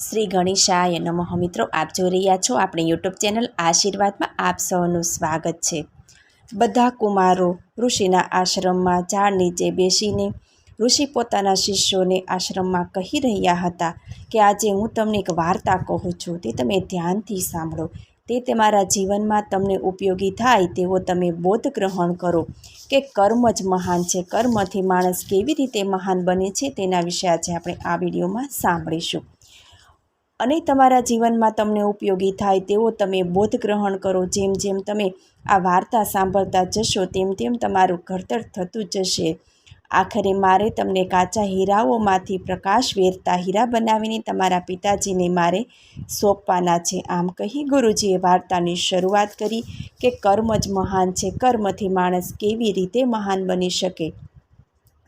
શ્રી ગણેશાય નમઃ. મિત્રો, આપ જોઈ રહ્યા છો આપણી યુટ્યુબ ચેનલ આશીર્વાદમાં આપ સૌનું સ્વાગત છે. બધા કુમારો ઋષિના આશ્રમમાં ઝાડ નીચે બેસીને ઋષિ પોતાના શિષ્યોને આશ્રમમાં કહી રહ્યા હતા કે આજે હું તમને એક વાર્તા કહું છું, તે તમે ધ્યાનથી સાંભળો. તે તમારા જીવનમાં તમને ઉપયોગી થાય તેવો તમે બોધ ગ્રહણ કરો કે કર્મ જ મહાન છે. કર્મથી માણસ કેવી રીતે મહાન બને છે તેના વિશે આજે આપણે આ વિડીયોમાં સાંભળીશું. અને તમારા જીવનમાં તમને ઉપયોગી થાય તેવો તમે બોધ ગ્રહણ કરો. જેમ જેમ તમે આ વાર્તા સાંભળતા જશો તેમ તેમ તમારું ઘડતર થતું જશે. આખરે મારે તમને કાચા હીરાઓમાંથી પ્રકાશ વેરતા હીરા બનાવીને તમારા પિતાજીને મારે સોંપવાના છે. આમ કહી ગુરુજીએ વાર્તાની શરૂઆત કરી કે કર્મ જ મહાન છે. કર્મથી માણસ કેવી રીતે મહાન બની શકે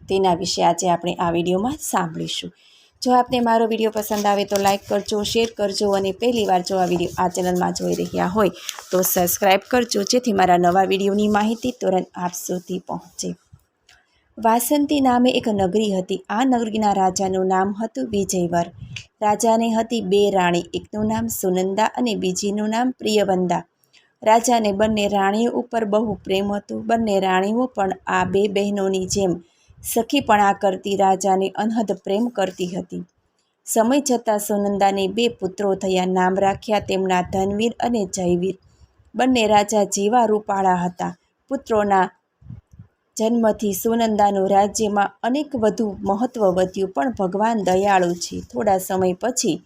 તેના વિશે આજે આપણે આ વિડીયોમાં સાંભળીશું. જો આપને મારો વિડીયો પસંદ આવે તો લાઇક કરજો, શેર કરજો અને પહેલીવાર જો આ વિડીયો આ ચેનલમાં જોઈ રહ્યા હોય તો સબસ્ક્રાઈબ કરજો, જેથી મારા નવા વિડીયોની માહિતી તુરંત આપ સુધી પહોંચે. વાસંતી નામે એક નગરી હતી. આ નગરીના રાજાનું નામ હતું વિજયવર. રાજાને હતી બે રાણી, એકનું નામ સુનંદા અને બીજીનું નામ પ્રિયવંદા. રાજાને બંને રાણીઓ ઉપર બહુ પ્રેમ હતો. બંને રાણીઓ પણ આ બે બહેનોની જેમ સખીપણા કરતી રાજાને અનહદ પ્રેમ કરતી હતી. સમય જતાં સુનંદાને બે પુત્રો થયા. નામ રાખ્યા તેમના ધનવીર અને જયવીર. બંને રાજા જેવા રૂપાળા હતા. પુત્રોના જન્મથી સુનંદાનું રાજ્યમાં અનેક વધુ મહત્ત્વ વધ્યું. પણ ભગવાન દયાળુ છે. થોડા સમય પછી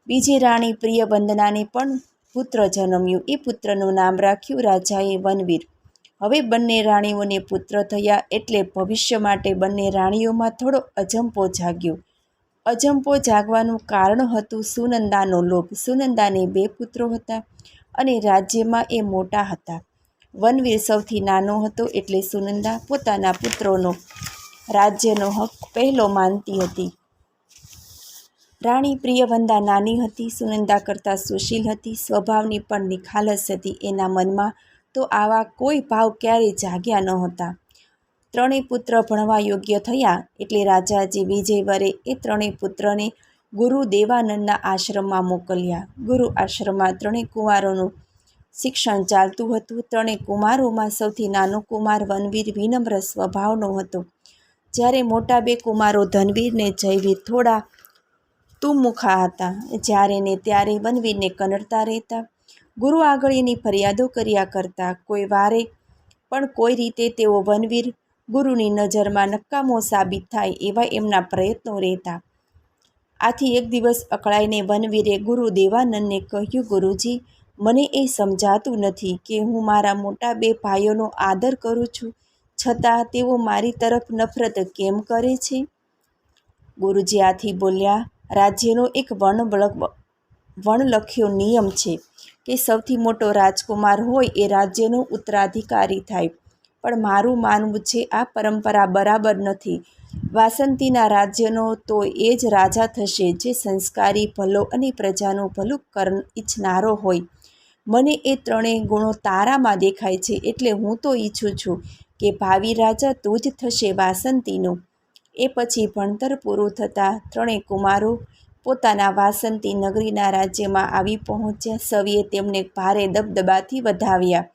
બીજી રાણી પ્રિયવંદનાને પણ પુત્ર જન્મ્યું. એ પુત્રનું નામ રાખ્યું રાજાએ વનવીર. હવે બંને રાણીઓને પુત્ર થયા એટલે ભવિષ્ય માટે બંને રાણીઓમાં થોડો અજંપો જાગ્યો. અજંપો જાગવાનું કારણ હતું સુનંદાનો લોભ. સુનંદાને બે પુત્રો હતા અને રાજ્યમાં એ મોટા હતા. વનવીર સૌથી નાનો હતો એટલે સુનંદા પોતાના પુત્રોનો રાજ્યનો હક પહેલો માનતી હતી. રાણી પ્રિયવંદા નાની હતી. સુનંદા કરતાં સુશીલ હતી. સ્વભાવની પણ નિખાલસ હતી. એના મનમાં તો આવા કોઈ ભાવ ક્યારેય જાગ્યા નહોતા. ત્રણેય પુત્ર ભણવા યોગ્ય થયા એટલે રાજાજી વિજયવરે એ ત્રણેય પુત્રને ગુરુ દેવાનંદના આશ્રમમાં મોકલ્યા. ગુરુ આશ્રમમાં ત્રણેય કુમારોનું શિક્ષણ ચાલતું હતું. ત્રણેય કુમારોમાં સૌથી નાનો કુમાર વનવીર વિનમ્ર સ્વભાવનો હતો, જ્યારે મોટા બે કુમારો ધનવીર ને જયવીર થોડા તુમુખા હતા. જ્યારે ને ત્યારે વનવીરને કનડતા રહેતા. ગુરુ આગળ એની ફરિયાદો કર્યા કરતા. કોઈ વારે પણ કોઈ રીતે તેઓ વનવીર ગુરુની નજરમાં નકામો સાબિત થાય એવા એમના પ્રયત્નો રહેતા. આથી એક દિવસ અકળાઈને વનવીરે ગુરુ દેવાનંદને કહ્યું, ગુરુજી, મને એ સમજાતું નથી કે હું મારા મોટા બે ભાઈઓનો આદર કરું છું છતાં તેઓ મારી તરફ નફરત કેમ કરે છે? ગુરુજી આથી બોલ્યા, રાજ્યનો એક વણલખ્યો નિયમ છે કે સૌથી મોટો રાજકુમાર હોય એ રાજ્યનો ઉત્તરાધિકારી થાય. પણ મારું માનવું છે આ પરંપરા બરાબર નથી. વાસંતીના રાજ્યનો તો એ જ રાજા થશે જે સંસ્કારી, ભલો અને પ્રજાનું ભલું ઈચ્છનારો હોય. મને એ ત્રણેય ગુણો તારામાં દેખાય છે એટલે હું તો ઈચ્છું છું કે ભાવિ રાજા તું જ થશે વાસંતીનો. એ પછી ભણતર પૂરું થતાં ત્રણેય કુમારો પોતાના વાસંતી નગરીના રાજ્યમાં આવી પહોંચ્યા. સવીએ તેમને ભારે દબદબાથી વધાવ્યા.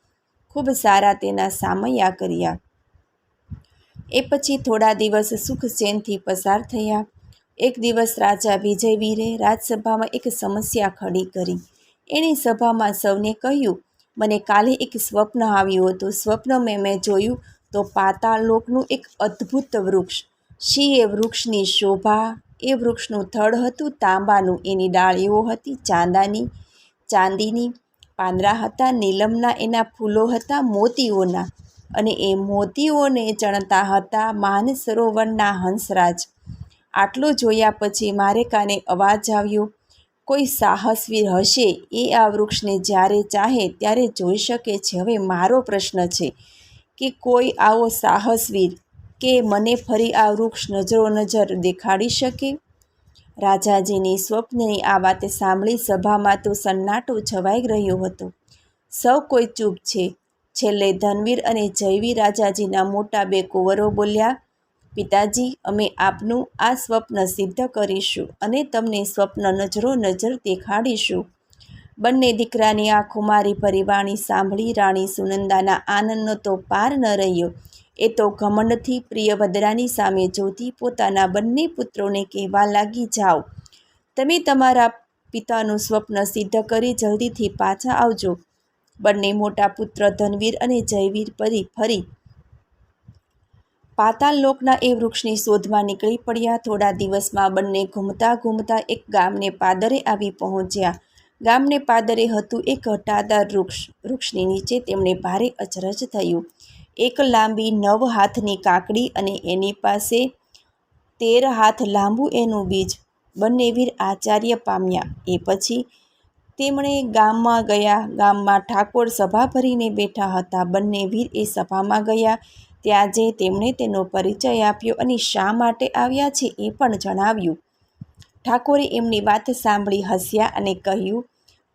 ખૂબ સારા તેના સામૈયા કર્યા. એ પછી થોડા દિવસ સુખ ચેનથી પસાર થયા. એક દિવસ રાજા વિજયવીરે રાજસભામાં એક સમસ્યા ખડી કરી. એણે સભામાં સૌને કહ્યું, મને કાલે એક સ્વપ્ન આવ્યું હતું. સ્વપ્નમાં મેં જોયું તો પાતાળ લોકનું એક અદ્ભુત વૃક્ષ. શી એ વૃક્ષની શોભા! એ વૃક્ષનું થડ હતું તાંબાનું, એની ડાળીઓ હતી ચાંદીની, પાંદડા હતા નીલમના, એના ફૂલો હતા મોતીઓના અને એ મોતીઓને ચણતા હતા માનસરોવરના હંસરાજ. આટલું જોયા પછી મારે કાને અવાજ આવ્યો, કોઈ સાહસવીર હશે એ આ વૃક્ષને જ્યારે ચાહે ત્યારે જોઈ શકે છે. હવે મારો પ્રશ્ન છે કે કોઈ આવો સાહસવીર કે મને ફરી આ વૃક્ષ નજરોનજર દેખાડી શકે? રાજાજીની સ્વપ્નની આ વાત સાંભળી સભામાં તો સન્નાટો છવાઈ રહ્યો હતો. સૌ કોઈ ચૂપ છે. છેલ્લે ધનવીર અને જયવીર રાજાજીના મોટા બે કુંવરો બોલ્યા, પિતાજી, અમે આપનું આ સ્વપ્ન સિદ્ધ કરીશું અને તમને સ્વપ્ન નજરો નજર દેખાડીશું. બંને દીકરાની આંખોમાં ભરી વાણી સાંભળી રાણી સુનંદાના આનંદનો તો પાર ન રહ્યો. એ તો ઘમંડથી પ્રિયવદરાની સામે જોતી પોતાના બંને પુત્રોને કહેવા લાગી, જાઓ, તમે તમારા પિતાનું સ્વપ્ન સિદ્ધ કરી જલ્દીથી પાછા આવજો. બંને મોટા પુત્ર ધનવીર અને જયવીર ફરી પાતાળ લોકના એ વૃક્ષની શોધમાં નીકળી પડ્યા. થોડા દિવસમાં બંને ઘૂમતા ઘૂમતા એક ગામને પાદરે આવી પહોંચ્યા. ગામને પાદરે હતું એક ઘટાદાર વૃક્ષ. વૃક્ષની નીચે તેમને ભારે અચરજ થયું. એક લાંબી 9 હાથની કાકડી અને એની પાસે 13 હાથ લાંબુ એનું બીજ. બંને વીર આશ્ચર્ય પામ્યા. એ પછી તેમણે ગામમાં ગયા. ગામમાં ઠાકોર સભા ભરીને બેઠા હતા. બંને વીર એ સભામાં ગયા. ત્યાં જે તેમણે તેનો પરિચય આપ્યો અને શા માટે આવ્યા છે એ પણ જણાવ્યું. ઠાકોરે એમની વાત સાંભળી હસ્યા અને કહ્યું,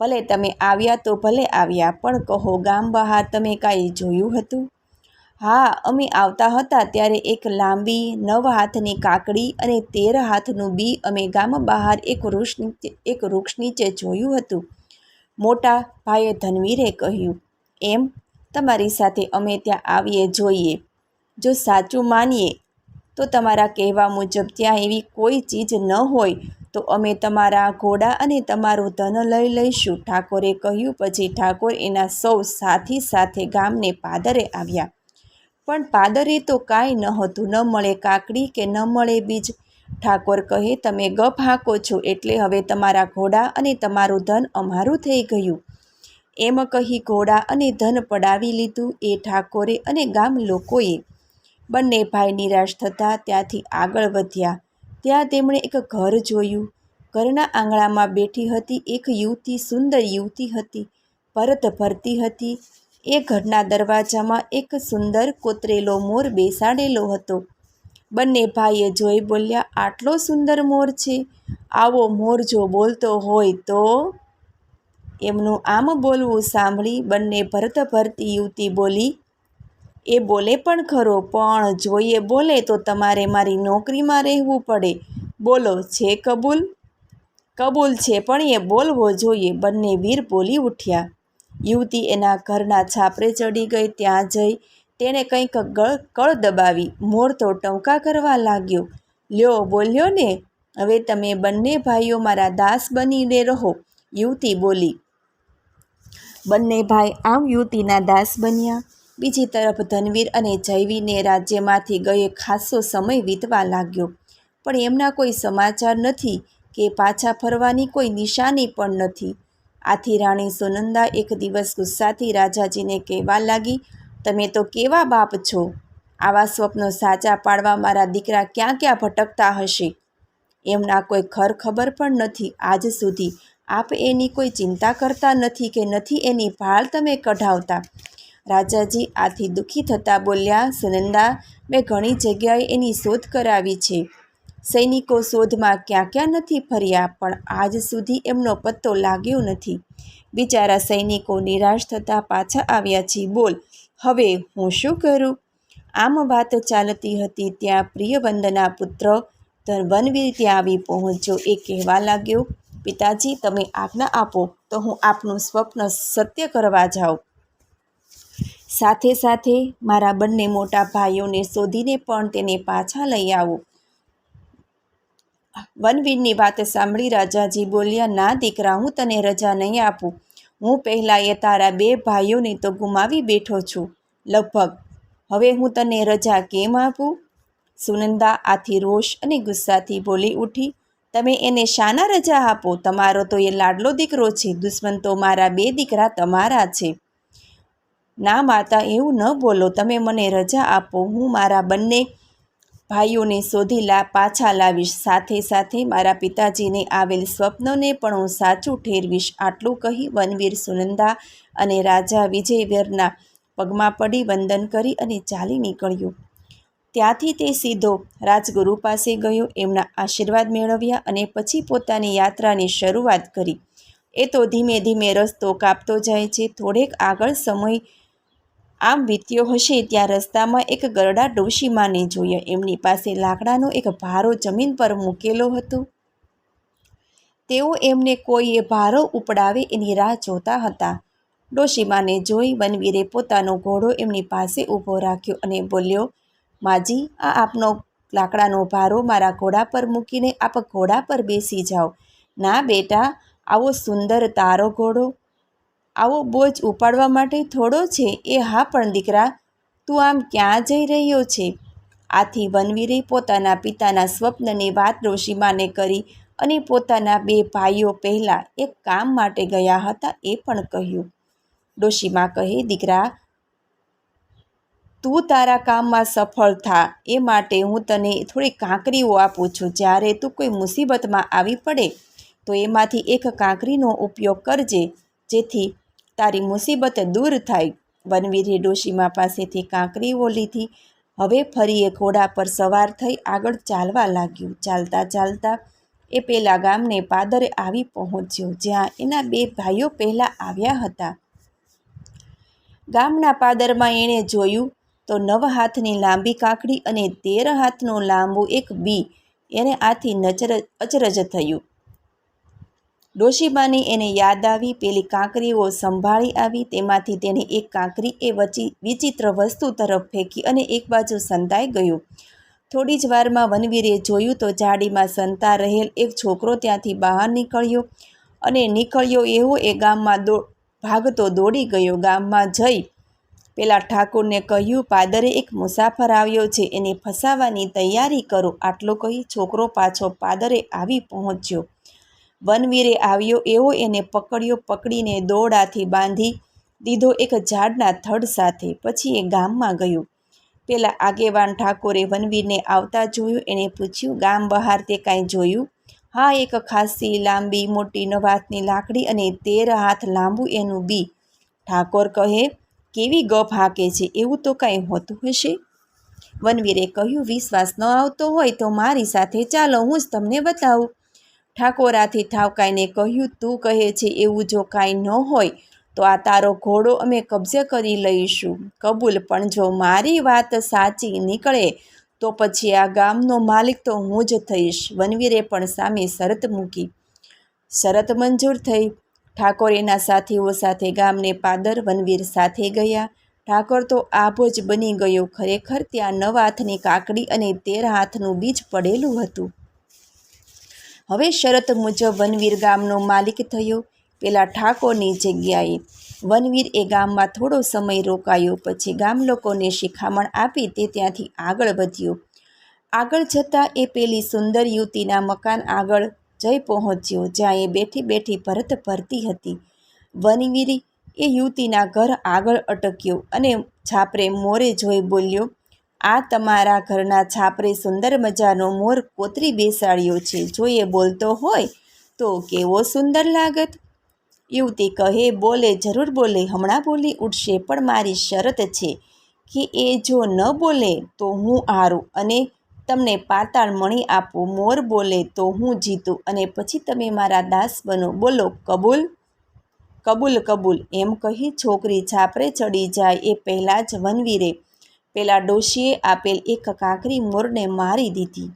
ભલે તમે આવ્યા તો ભલે આવ્યા, પણ કહો, ગામ બહાર તમે કાંઈ જોયું હતું? હા, અમે આવતા હતા ત્યારે એક લાંબી 9 હાથની કાકડી અને 13 હાથનું બી અમે ગામ બહાર એક વૃક્ષ નીચે જોયું હતું. મોટા ભાઈએ ધનવીરે કહ્યું, એમ, તમારી સાથે અમે ત્યાં આવીએ જોઈએ. જો સાચું માનીએ તો તમારા કહેવા મુજબ ત્યાં એવી કોઈ ચીજ ન હોય તો અમે તમારા ઘોડા અને તમારું ધન લઈ લઈશું, ઠાકોરે કહ્યું. પછી ઠાકોર એના સૌ સાથી સાથે ગામને પાદરે આવ્યા. પણ પાદરે તો કાંઈ નહોતું. ન મળે કાકડી કે ન મળે બીજ. ઠાકોર કહે, તમે ગપ હાંકો છો એટલે હવે તમારા ઘોડા અને તમારું ધન અમારું થઈ ગયું. એમ કહી ઘોડા અને ધન પડાવી લીધું એ ઠાકોરે અને ગામ લોકોએ. બંને ભાઈ નિરાશ થતાં ત્યાંથી આગળ વધ્યા. ત્યાં તેમણે એક ઘર જોયું. ઘરના આંગણામાં બેઠી હતી એક યુવતી. સુંદર યુવતી હતી, ભરત ભરતી હતી. એ ઘરના દરવાજામાં એક સુંદર કોતરેલો મોર બેસાડેલો હતો. બંને ભાઈએ જોઈ બોલ્યા, આટલો સુંદર મોર છે? આવો મોર જો બોલતો હોય તો? એમનું આમ બોલવું સાંભળી બંને ભરત ભરતી યુવતી બોલી, એ બોલે પણ ખરો, પણ જો એ બોલે તો તમારે મારી નોકરીમાં રહેવું પડે. બોલો, છે કબૂલ? કબૂલ છે, પણ એ બોલવો જોઈએ, બંને વીર બોલી ઉઠ્યા. યુવતી એના ઘરના છાપરે ચડી ગઈ. ત્યાં જઈ તેણે કંઈક કળ દબાવી. મોર તો ટહુકા કરવા લાગ્યો. લ્યો, બોલ્યો ને! હવે તમે બંને ભાઈઓ મારા દાસ બનીને રહો, યુવતી બોલી. બંને ભાઈ આમ યુવતીના દાસ બન્યા. બીજી તરફ ધનવીર અને જયવીરને રાજ્યમાંથી ગયે ખાસો સમય વીતવા લાગ્યો, પણ એમના કોઈ સમાચાર નથી કે પાછા ફરવાની કોઈ નિશાની પણ નથી. આથી રાણી સુનંદા એક દિવસ ગુસ્સાથી રાજાજીને કહેવા લાગી, તમે તો કેવા બાપ છો! આવા સ્વપ્નો સાચા પાડવા મારા દીકરા ક્યાં ક્યાં ભટકતા હશે. એમના કોઈ ખબર પણ નથી. આજ સુધી આપ એની કોઈ ચિંતા કરતા નથી કે નથી એની ભાળ તમે કઢાવતા. રાજાજી આથી દુઃખી થતાં બોલ્યા, સુનંદા, મેં ઘણી જગ્યાએ એની શોધ કરાવી છે. સૈનિકો શોધમાં ક્યાં ક્યાં નથી ફર્યા, પણ આજ સુધી એમનો પત્તો લાગ્યો નથી. બિચારા સૈનિકો નિરાશ થતાં પાછા આવ્યા છે. બોલ, હવે હું શું કરું? આમ વાત ચાલતી હતી ત્યાં પ્રિયવંદના પુત્ર વનવીર ત્યાં આવી પહોંચ્યો. એ કહેવા લાગ્યો, પિતાજી, તમે આજ્ઞા આપો તો હું આપનું સ્વપ્ન સત્ય કરવા જાઉં. સાથે સાથે મારા બંને મોટા ભાઈઓને શોધીને પણ તેને પાછા લઈ આવો. વનવીરની વાત સાંભળી રાજાજી બોલ્યા, ના દીકરા, હું તને રજા નહીં આપું. હું પહેલાં તારા 2 ભાઈઓને તો ગુમાવી બેઠો છું લગભગ. હવે હું તને રજા કેમ આપું? સુનંદા આથી રોષ અને ગુસ્સાથી બોલી ઉઠી, તમે એને શાના રજા આપો? તમારો તો એ લાડલો દીકરો છે. દુશ્મન તો મારા 2 દીકરા તમારા છે. ના માતા, એવું ન બોલો. તમે મને રજા આપો. હું મારા બંને ભાઈઓને શોધી પાછા લાવીશ. સાથે સાથે મારા પિતાજીને આવેલ સ્વપ્નને પણ હું સાચું ઠેરવીશ. આટલું કહી વનવીર સુનંદા અને રાજા વિજયવીરના પગમાં પડી વંદન કરી અને ચાલી નીકળ્યો. ત્યાંથી તે સીધો રાજગુરુ પાસે ગયો. એમના આશીર્વાદ મેળવ્યા અને પછી પોતાની યાત્રાની શરૂઆત કરી. એ તો ધીમે ધીમે રસ્તો કાપતો જાય છે. થોડેક આગળ સમય આમ વીત્યો હશે ત્યાં રસ્તામાં એક ગરડા ડોશીમાને જોયા. એમની પાસે લાકડાનો એક ભારો જમીન પર મૂકેલો હતો. તેઓ એમને કોઈએ ભારો ઉપડાવે એની રાહ જોતા હતા. ડોશીમાને જોઈ વનવીરે પોતાનો ઘોડો એમની પાસે ઊભો રાખ્યો અને બોલ્યો, માજી, આ આપનો લાકડાનો ભારો મારા ઘોડા પર મૂકીને આપ ઘોડા પર બેસી જાઓ. ના બેટા, આવો સુંદર તારો ઘોડો આવો બોજ ઉપાડવા માટે થોડો છે. એ હા, પણ દીકરા, તું આમ ક્યાં જઈ રહ્યો છે? આથી વનવીરે પોતાના પિતાના સ્વપ્નની વાત ડોશીમાને કરી અને પોતાના 2 ભાઈઓ પહેલાં એક કામ માટે ગયા હતા એ પણ કહ્યું. ડોશીમા કહે, દીકરા, તું તારા કામમાં સફળ થા એ માટે હું તને થોડી કાંકરીઓ આપું છું. જ્યારે તું કોઈ મુસીબતમાં આવી પડે તો એમાંથી એક કાંકરીનો ઉપયોગ કરજે, જેથી તારી મુસીબત દૂર થાય. વનવીરે ડોશીમા પાસેથી કાંકરીઓ લીધી. હવે ફરી એ ઘોડા પર સવાર થઈ આગળ ચાલવા લાગ્યું. ચાલતા ચાલતા એ પેલા ગામને પાદરે આવી પહોંચ્યો, જ્યાં એના 2 ભાઈઓ પહેલાં આવ્યા હતા. ગામના પાદરમાં એણે જોયું તો 9 હાથની લાંબી કાંકરી અને 13 હાથનું લાંબુ એક બી. એને આથી અચરજ થયું. ડોશીમાની એને યાદ આવી. પેલી કાંકરીઓ સંભાળી આવી. તેમાંથી તેને એક કાંકરી એ વિચિત્ર વસ્તુ તરફ ફેંકી અને એક બાજુ સંતાઈ ગયું. થોડી જ વારમાં વનવીરે જોયું તો જાડીમાં સંતા રહેલ એક છોકરો ત્યાંથી બહાર નીકળ્યો અને નીકળ્યો એવો એ ગામમાં ભાગતો દોડી ગયો. ગામમાં જઈ પેલા ઠાકોરને કહ્યું, પાદરે એક મુસાફર આવ્યો છે, એને ફસાવાની તૈયારી કરો. આટલું કહી છોકરો પાછો પાદરે આવી પહોંચ્યો. વનવીરે આવ્યો એવો એને પકડ્યો. પકડીને દોરડાથી બાંધી દીધો એક ઝાડના થડ સાથે. પછી એ ગામમાં ગયો. પેલા આગેવાન ઠાકોરે વનવીરને આવતા જોયું. એણે પૂછ્યું, ગામ બહાર તે કાંઈ જોયું? હા, એક ખાસી લાંબી મોટી 9 હાથની લાકડી અને 13 હાથ લાંબુ એનું બી. ઠાકોર કહે, કેવી ગપ હાકે છે, એવું તો કાંઈ હોતું હશે? વનવીરે કહ્યું, વિશ્વાસ ન આવતો હોય તો મારી સાથે ચાલો, હું જ તમને બતાવું. ઠાકોરાથી ઠાવકાઈને કહ્યું, તું કહે છે એવું જો કાંઈ ન હોય તો આ તારો ઘોડો અમે કબજે કરી લઈશું. કબૂલ, પણ જો મારી વાત સાચી નીકળે તો પછી આ ગામનો માલિક તો હું જ થઈશ. વનવીરે પણ સામે શરત મૂકી. શરત મંજૂર થઈ. ઠાકોર એના સાથીઓ સાથે ગામને પાદર વનવીર સાથે ગયા. ઠાકોર તો આભો જ બની ગયો. ખરેખર ત્યાં 9 હાથની કાકડી અને 13 હાથનું બીજ પડેલું હતું. હવે શરત મુજબ વનવીર ગામનો માલિક થયો, પેલા ઠાકોરની જગ્યાએ. વનવીર એ ગામમાં થોડો સમય રોકાયો. પછી ગામ લોકોને શિખામણ આપી તે ત્યાંથી આગળ વધ્યો. આગળ જતાં એ પેલી સુંદર યુવતીના મકાન આગળ જઈ પહોંચ્યો, જ્યાં એ બેઠી બેઠી ભરત ભરતી હતી. વનવીર એ યુવતીના ઘર આગળ અટક્યો અને છાપરે મોરે જોઈ બોલ્યો, આ તમારા ઘરના છાપરે સુંદર મજાનો મોર કોતરી બેસાડ્યો છે. જો એ બોલતો હોય તો કેવો સુંદર લાગત. યુવતી કહે, બોલે, જરૂર બોલે, હમણાં બોલી ઉઠશે, પણ મારી શરત છે કે એ જો ન બોલે તો હું હારું અને તમને પાતાળ મણી આપું. મોર બોલે તો હું જીતું અને પછી તમે મારા દાસ બનો. બોલો, કબૂલ? કબૂલ, કબૂલ, એમ કહી છોકરી છાપરે ચડી જાય એ પહેલાં જ વનવીરે પેલા ડોશીએ આપેલ એક કાંકરી મોરને મારી દીધી.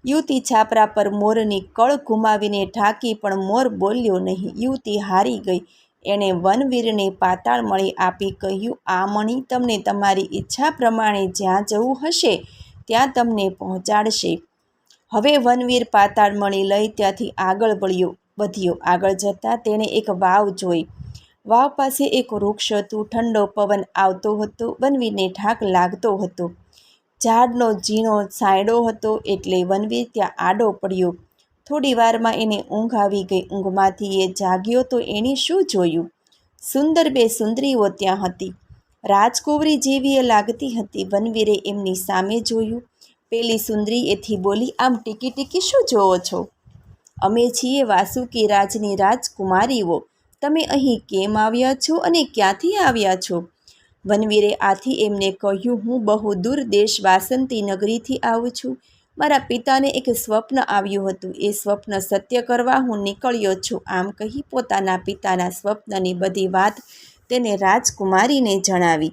યુવતી છાપરા પર મોરની કળ ઘુમાવીને ઠાકી, પણ મોર બોલ્યો નહીં. યુવતી હારી ગઈ. એણે વનવીરને પાતાળ મણી આપી કહ્યું, આ મણી તમને તમારી ઈચ્છા પ્રમાણે જ્યાં જવું હશે ત્યાં તમને પહોંચાડશે. હવે વનવીર પાતાળ મણી લઈ ત્યાંથી આગળ વધ્યો. આગળ જતાં તેણે એક વાવ જોઈ. વાવ પાસે એક વૃક્ષ હતું. ઠંડો પવન આવતો હતો. વનવીરને થાક લાગતો હતો. ઝાડનો ઝીણો છાંયડો હતો એટલે વનવીર ત્યાં આડો પડ્યો. થોડી વારમાં એને ઊંઘ આવી ગઈ. ઊંઘમાંથી એ જાગ્યો તો એણે શું જોયું? સુંદર 2 સુંદરીઓ ત્યાં હતી. રાજકુંવરી જેવી એ લાગતી હતી. વનવીરે એમની સામે જોયું. પેલી સુંદરી એથી બોલી, આમ ટીકી ટીકી શું જોવો છો? અમે છીએ વાસુકી રાજની રાજકુમારીઓ. તમે અહીં કેમ આવ્યા છો અને ક્યાંથી આવ્યા છો? વનવીરે આથી એમને કહ્યું, હું બહુ દૂર દેશ વાસંતી નગરીથી આવું છું. મારા પિતાને એક સ્વપ્ન આવ્યું હતું. એ સ્વપ્ન સત્ય કરવા હું નીકળ્યો છું. આમ કહી પોતાના પિતાના સ્વપ્નની બધી વાત તેને રાજકુમારીને જણાવી.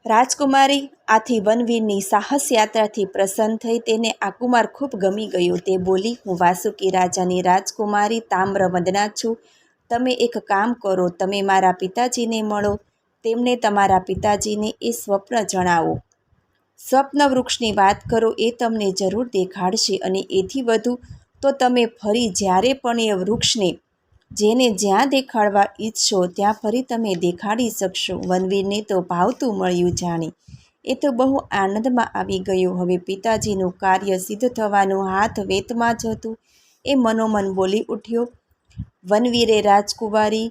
રાજકુમારી આથી વનવીરની સાહસ યાત્રાથી પ્રસન્ન થઈ. તેને આ કુમાર ખૂબ ગમી ગયો. તે બોલી, હું વાસુકી રાજાની રાજકુમારી તામ્રવંદના છું. તમે એક કામ કરો, તમે મારા પિતાજીને મળો. તેમને તમારા પિતાજીને એ સ્વપ્ન જણાવો. સ્વપ્ન વૃક્ષની વાત કરો, એ તમને જરૂર દેખાડશે. અને એથી વધુ તો તમે ફરી જ્યારે પણ એ વૃક્ષને જેને જ્યાં દેખાડવા ઈચ્છો ત્યાં ફરી તમે દેખાડી શકશો. વનવીરને તો ભાવતું મળ્યું જાણે. એ તો બહુ આનંદમાં આવી ગયો. હવે પિતાજીનું કાર્ય સિદ્ધ થવાનું હાથ વેતમાં જ હતું. એ મનોમન બોલી ઉઠ્યો. વનવીરે રાજકુમારી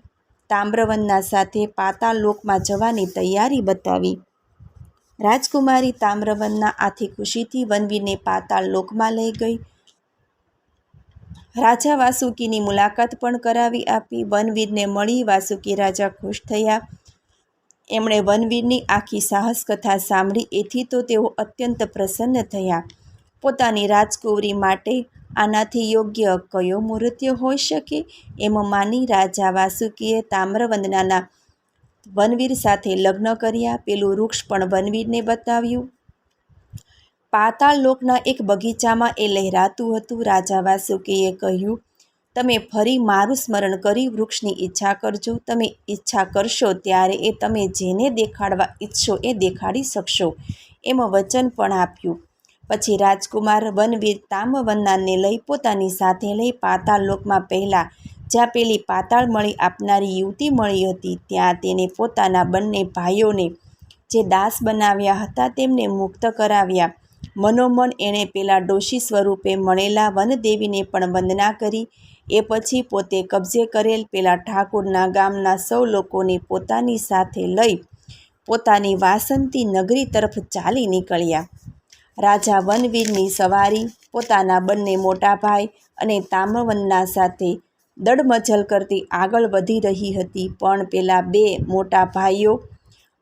તામ્રવંદના સાથે પાતાળ લોકમાં જવાની તૈયારી બતાવી. રાજકુમારી તામ્રવંદના આથી ખુશીથી વનવીરને પાતાળ લોકમાં લઈ ગઈ. રાજા વાસુકીની મુલાકાત પણ કરાવી આપી. વનવીરને મળી વાસુકી રાજા ખુશ થયા. એમણે વનવીરની આખી સાહસ કથા સાંભળી. એથી તો તેઓ અત્યંત પ્રસન્ન થયા. પોતાની રાજકુંવરી માટે આનાથી યોગ્ય કયો મુહૂર્ત હોઈ શકે એમ માની રાજા વાસુકીએ તામ્રવંદનાના વનવીર સાથે લગ્ન કર્યા. પેલું વૃક્ષ પણ વનવીરને બતાવ્યું. પાતાળ લોકના એક બગીચામાં એ લહેરાતું હતું. રાજા વાસુકીએ કહ્યું, તમે ફરી મારું સ્મરણ કરી વૃક્ષની ઈચ્છા કરજો. તમે ઈચ્છા કરશો ત્યારે એ તમે જેને દેખાડવા ઈચ્છો એ દેખાડી શકશો એમ વચન પણ આપ્યું. પછી રાજકુમાર વનવીર તામ્રવંદનાને લઈ પોતાની સાથે લઈ પાતાળ લોકમાં પહેલાં જ્યાં પેલી પાતાળ મળી આપનારી યુવતી મળી હતી ત્યાં તેને પોતાના બંને ભાઈઓને જે દાસ બનાવ્યા હતા તેમને મુક્ત કરાવ્યા. મનોમન એણે પેલા ડોશી સ્વરૂપે મળેલા વનદેવીને પણ વંદના કરી. એ પછી પોતે કબજે કરેલ પેલા ઠાકુરના ગામના સૌ લોકોને પોતાની સાથે લઈ પોતાની વાસંતી નગરી તરફ ચાલી નીકળ્યા. રાજા વનવીરની સવારી પોતાના બંને મોટા ભાઈ અને તામ્રવંદના સાથે દડમચલ કરતી આગળ વધી રહી હતી. પણ પેલા બે મોટા ભાઈઓ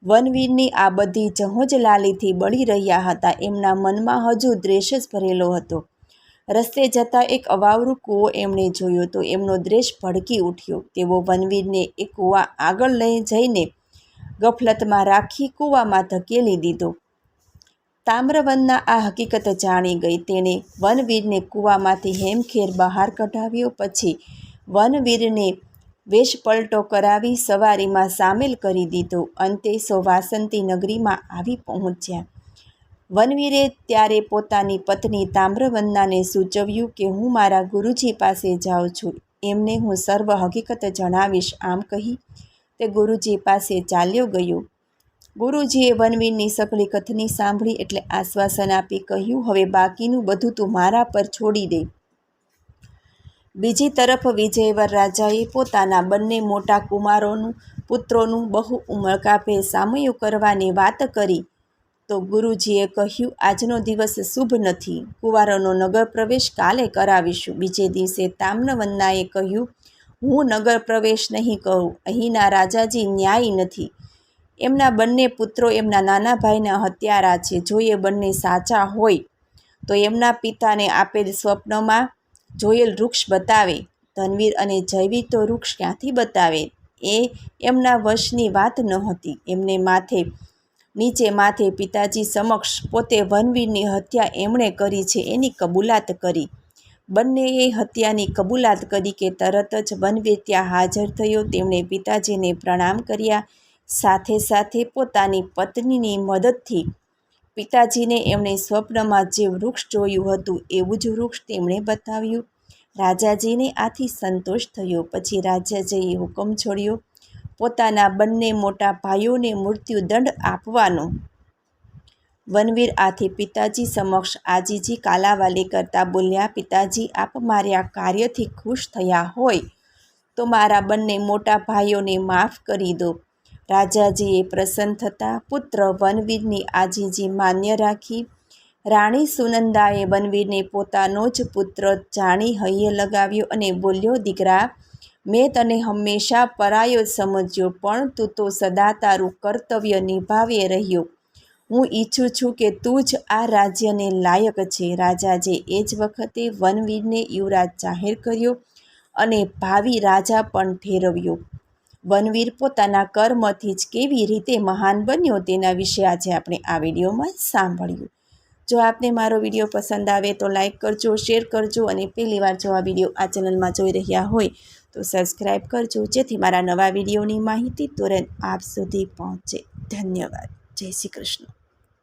વનવીરની આ બધી જહોજલાલીથી બળી રહ્યા હતા. એમના મનમાં હજુ દ્વેષ જ ભરેલો હતો. રસ્તે જતાં એક અવાવરું કૂવો એમણે જોયો તો એમનો દ્વેષ ભડકી ઉઠ્યો. તેઓ વનવીરને એ કૂવા આગળ લઈ જઈને ગફલતમાં રાખી કૂવામાં ધકેલી દીધો. તામ્રવંદના આ હકીકત જાણી ગઈ. તેણે વનવીરને કૂવામાંથી હેમખેર બહાર કઢાવ્યો. પછી વનવીરને વેશપલટો કરાવી સવારીમાં સામેલ કરી દીધો. અંતે સૌ વાસંતી નગરીમાં આવી પહોંચ્યા. વનવીરે ત્યારે પોતાની પત્ની તામ્રવંદનાને સૂચવ્યું કે હું મારા ગુરુજી પાસે જાઉં છું. એમને હું સર્વ હકીકત જણાવીશ. આમ કહી તે ગુરુજી પાસે ચાલ્યો ગયો. ગુરુજીએ વનવીરની સઘળી કથની સાંભળી એટલે આશ્વાસન આપી કહ્યું, હવે બાકીનું બધું તું મારા પર છોડી દે. બીજી તરફ વિજયવર રાજાએ પોતાના બંને મોટા કુમારોનું પુત્રોનું બહુ ઉમળકાભેર સામયું કરવાની વાત કરી તો ગુરુજીએ કહ્યું, આજનો દિવસ શુભ નથી. કુંવારોનો નગર પ્રવેશ કાલે કરાવીશું. બીજે દિવસે તામ્રવંદનાએ કહ્યું, હું નગર પ્રવેશ નહીં કરું. અહીંના રાજાજી ન્યાયી નથી. એમના બંને પુત્રો એમના નાના ભાઈના હત્યારા છે. જો એ બંને સાચા હોય તો એમના પિતાને આપેલ સ્વપ્નમાં જોયેલ વૃક્ષ બતાવે. ધનવીર અને જયવીર તો વૃક્ષ ક્યાંથી બતાવે? એ એમના વશની વાત ન હતી. એમને માથે પિતાજી સમક્ષ પોતે વનવીરની હત્યા એમણે કરી છે એની કબૂલાત કરી. બંનેએ હત્યાની કબૂલાત કરી કે તરત જ વનવીર ત્યાં હાજર થયો. તેમણે પિતાજીને પ્રણામ કર્યા. સાથે સાથે પોતાની પત્નીની મદદથી પિતાજીને એમણે સ્વપ્નમાં જે વૃક્ષ જોયું હતું એવું જ વૃક્ષ તેમણે બતાવ્યું. રાજાજીને આથી સંતોષ થયો. પછી રાજાજીએ હુકમ છોડ્યો પોતાના બંને મોટા ભાઈઓને મૃત્યુદંડ આપવાનો. વનવીર આથી પિતાજી સમક્ષ આજીજી કાલાવાલી કરતા બોલ્યા, પિતાજી, આપ મારા કાર્યથી ખુશ થયા હોય તો મારા બંને મોટા ભાઈઓને માફ કરી દો. રાજાજીએ પ્રસન્ન થતાં પુત્ર વનવીરની આજીજી માન્ય રાખી. રાણી સુનંદાએ વનવીરને પોતાનો જ પુત્ર જાણી હૈયે લગાવ્યો અને બોલ્યો, દીકરા, મેં તને હંમેશા પરાયો સમજ્યો, પણ તું તો સદા તારું કર્તવ્ય નિભાવી રહ્યો. હું ઈચ્છું છું કે તું જ આ રાજ્યને લાયક છે. રાજાએ એ જ વખતે વનવીરને યુવરાજ જાહેર કર્યો અને ભાવિ રાજા પણ ઠેરવ્યો. વનવીર પોતાના કર્મથી જ કેવી રીતે મહાન બન્યો તેના વિશે આજે આપણે આ વિડીયોમાં સાંભળ્યું. જો આપને મારો વિડીયો પસંદ આવે તો લાઈક કરજો, શેર કરજો અને પહેલીવાર જો આ વિડીયો આ ચેનલમાં જોઈ રહ્યા હોય તો સબસ્ક્રાઈબ કરજો, જેથી મારા નવા વિડીયોની માહિતી તુરંત આપ સુધી પહોંચે. ધન્યવાદ. જય શ્રી કૃષ્ણ.